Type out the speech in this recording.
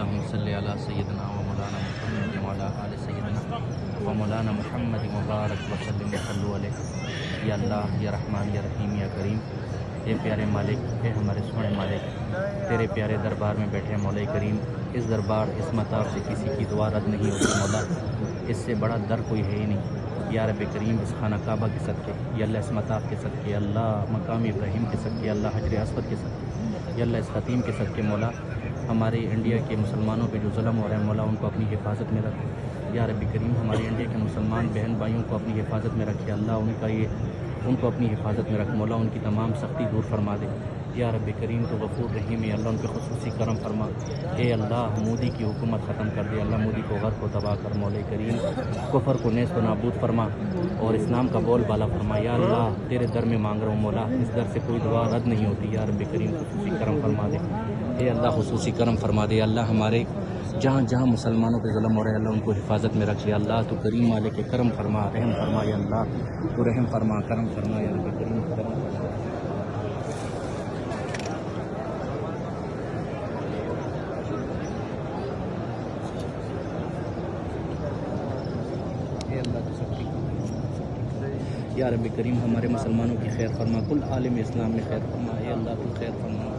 اللہم صلی علی سیدنا و مولانا محمد وعلی آل سیدنا و مولانا محمد مبارک وسلم صلو علیہ۔ یا اللہ، یا رحمان، یا رحیم، یا کریم، اے پیارے مالک، اے ہمارے سونے مالک، تیرے پیارے دربار میں بیٹھے مولا کریم، اس دربار اس مطاف سے کسی کی دعا رد نہیں ہوتی مولا، اس سے بڑا در کوئی ہے ہی نہیں۔ یا رب کریم، اس خانہ کعبہ کے صدقے، یا اللہ اس مطاف کے صدقے، اللہ مقام ابراہیم کے صدقے، اللہ حجر اسود کے صدقے، یا اللہ اس خطیم کے صدقے مولا، ہمارے انڈیا کے مسلمانوں پہ جو ظلم ہو رہا ہے مولا، ان کو اپنی حفاظت میں رکھ۔ یا رب کریم، ہمارے انڈیا کے مسلمان بہن بھائیوں کو اپنی حفاظت میں رکھ، یا اللہ ان کو اپنی حفاظت میں رکھ مولا، ان کی تمام سختی دور فرما دے۔ یا رب کریم، تو غفور رحیم ہے، اللہ ان پہ خصوصی کرم فرما۔ اے اللہ، مودی کی حکومت ختم کر دے، اللہ مودی کو غرق و تباہ کر مولا کریم، کفر کو نیست و نابود فرما اور اسلام کا بول بالا فرما۔ یا اللہ، تیرے در میں مانگ رہا ہوں مولا، اس در سے کوئی دعا رد نہیں ہوتی۔ یا رب کریم، خصوصی کرم فرما دے، اے اللہ خصوصی کرم فرما دے۔ اللہ، ہمارے جہاں جہاں مسلمانوں پہ ظلم ہو رہا ہے اللہ ان کو حفاظت میں رکھ۔ یا اللہ، تو کریم مالک کرم فرما، رحم فرما۔ یا اللہ، تو رحم فرما، کرم فرما۔ یا رب کریم، کرم فرما۔ اے اللہ، تو سب ٹھیک۔ یا رب کریم، ہمارے مسلمانوں کی خیر فرما، کل عالم اسلام میں خیر فرما۔ اے اللہ، تو خیر فرما۔